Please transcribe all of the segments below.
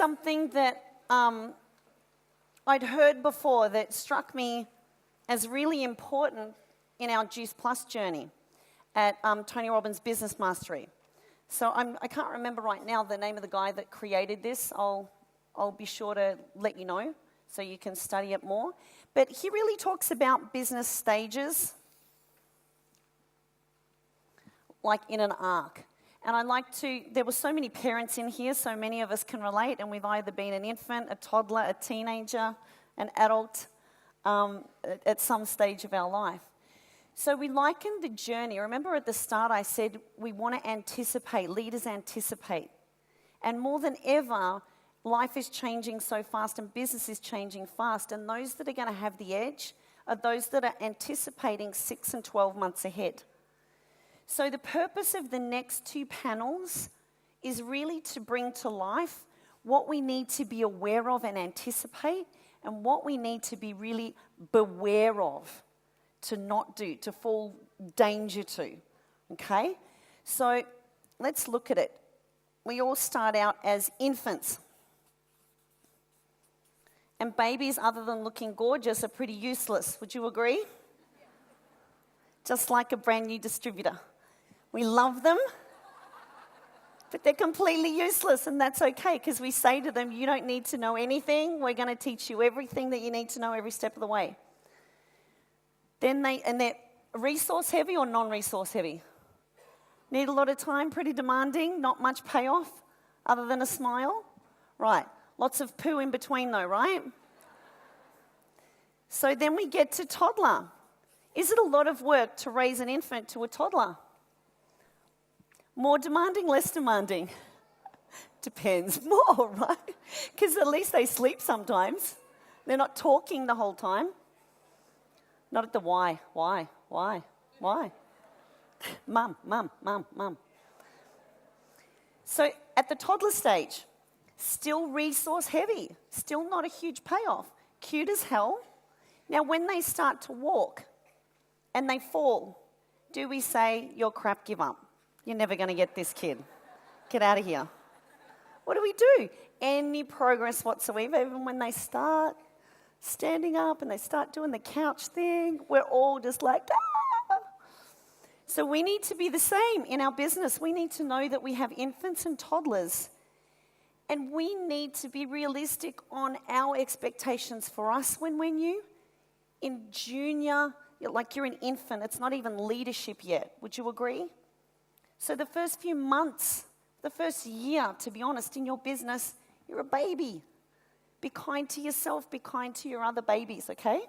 something that I'd heard before that struck me as really important in our Juice Plus journey at Tony Robbins' Business Mastery. So I can't remember right now the name of the guy that created this. I'll be sure to let you know so you can study it more. But he really talks about business stages like in an arc. And I like to, there were so many parents in here, so many of us can relate, and we've either been an infant, a toddler, a teenager, an adult at some stage of our life. So we liken the journey. Remember at the start I said we want to anticipate, leaders anticipate. And more than ever, life is changing so fast and business is changing fast. And those that are going to have the edge are those that are anticipating 6 and 12 months ahead. So the purpose of the next two panels is really to bring to life what we need to be aware of and anticipate, and what we need to be really beware of, to not do, to fall danger to, okay? So let's look at it. We all start out as infants. And babies, other than looking gorgeous, are pretty useless. Would you agree? Just like a brand new distributor. We love them, but they're completely useless, and that's okay, because we say to them, you don't need to know anything. We're going to teach you everything that you need to know every step of the way. Then they're resource heavy or non-resource heavy? Need a lot of time, pretty demanding, not much payoff other than a smile? Right, lots of poo in between though, right? So then we get to toddler. Is it a lot of work to raise an infant to a toddler? More demanding, less demanding? Depends. More, right? Because at least they sleep sometimes. They're not talking the whole time. Not at the why. Mum. So at the toddler stage, still resource heavy, still not a huge payoff, cute as hell. Now when they start to walk and they fall, do we say, you're crap, give up? You're never going to get this, kid. Get out of here. What do we do? Any progress whatsoever, even when they start standing up and they start doing the couch thing, we're all just like, ah! So we need to be the same in our business. We need to know that we have infants and toddlers, and we need to be realistic on our expectations for us when we're new. In junior, like you're an infant, it's not even leadership yet. Would you agree? So the first few months, the first year, to be honest, in your business, you're a baby. Be kind to yourself, be kind to your other babies, okay?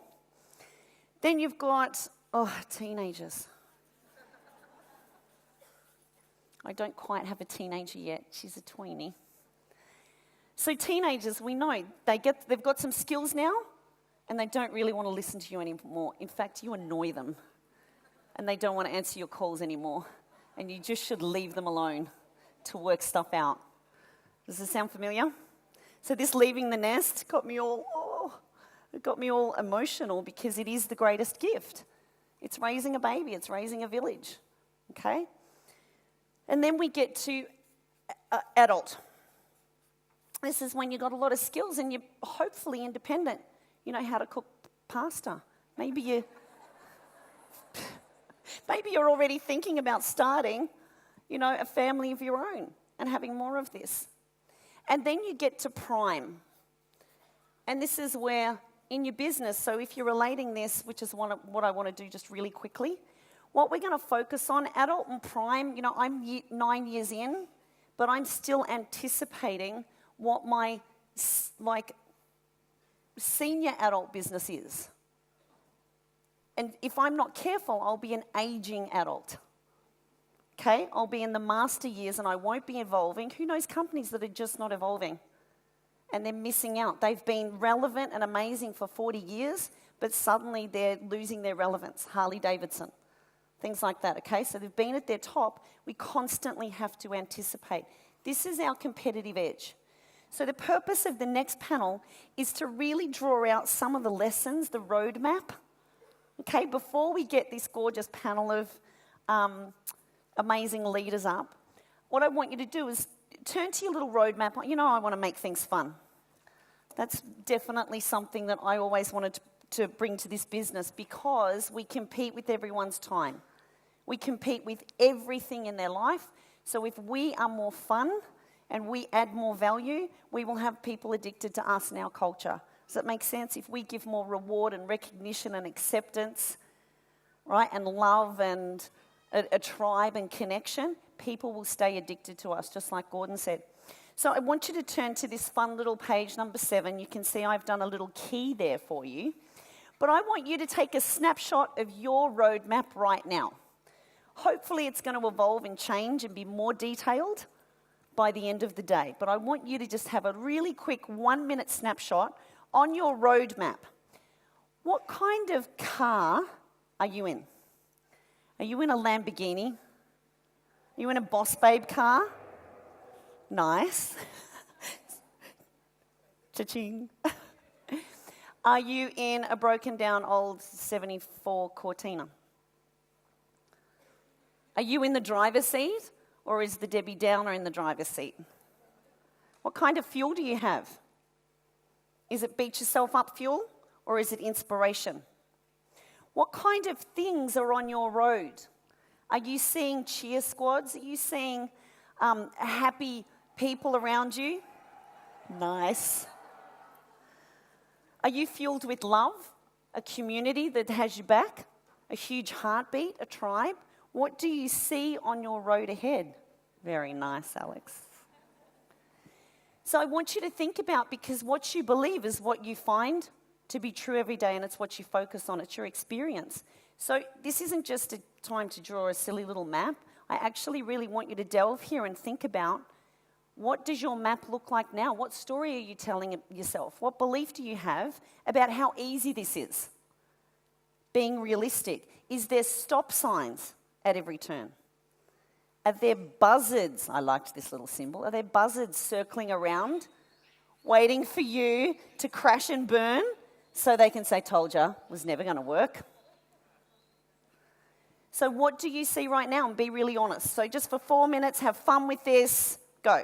Then you've got, teenagers. I don't quite have a teenager yet. She's a tweenie. So teenagers, we know, they've got some skills now, and they don't really want to listen to you anymore. In fact, you annoy them, and they don't want to answer your calls anymore. And you just should leave them alone to work stuff out. Does this sound familiar? So this leaving the nest got me all emotional, because it is the greatest gift. It's raising a baby, it's raising a village, okay? And then we get to adult. This is when you've got a lot of skills and you're hopefully independent. You know how to cook pasta. Maybe you're already thinking about starting, a family of your own and having more of this. And then you get to prime. And this is where, in your business, so if you're relating this, which is what I want to do just really quickly, what we're going to focus on, adult and prime, I'm 9 years in, but I'm still anticipating what my, senior adult business is. And if I'm not careful, I'll be an aging adult. Okay? I'll be in the master years and I won't be evolving. Who knows companies that are just not evolving? And they're missing out. They've been relevant and amazing for 40 years, but suddenly they're losing their relevance. Harley Davidson, things like that, okay? So they've been at their top. We constantly have to anticipate. This is our competitive edge. So the purpose of the next panel is to really draw out some of the lessons, the roadmap, okay, before we get this gorgeous panel of amazing leaders up. What I want you to do is turn to your little roadmap. You know, I want to make things fun. That's definitely something that I always wanted to bring to this business, because we compete with everyone's time. We compete with everything in their life. So if we are more fun and we add more value, we will have people addicted to us in our culture. Does that make sense? If we give more reward and recognition and acceptance, right, and love and a tribe and connection, people will stay addicted to us, just like Gordon said. So I want you to turn to this fun little page, number 7. You can see I've done a little key there for you. But I want you to take a snapshot of your roadmap right now. Hopefully it's going to evolve and change and be more detailed by the end of the day. But I want you to just have a really quick 1-minute snapshot on your roadmap. What kind of car are you in? Are you in a Lamborghini? Are you in a Boss Babe car? Nice. Cha-ching. Are you in a broken down old 74 Cortina? Are you in the driver's seat, or is the Debbie Downer in the driver's seat? What kind of fuel do you have? Is it beat yourself up fuel, or is it inspiration? What kind of things are on your road? Are you seeing cheer squads? Are you seeing happy people around you? Nice. Are you fueled with love, a community that has your back, a huge heartbeat, a tribe? What do you see on your road ahead? Very nice, Alex. So I want you to think about, because what you believe is what you find to be true every day, and it's what you focus on. It's your experience. So this isn't just a time to draw a silly little map. I actually really want you to delve here and think about, what does your map look like now? What story are you telling yourself? What belief do you have about how easy this is? Being realistic. Is there stop signs at every turn? Are there buzzards? I liked this little symbol. Are there buzzards circling around, waiting for you to crash and burn so they can say, told ya, was never going to work? So what do you see right now? And be really honest. So just for 4 minutes, have fun with this. Go.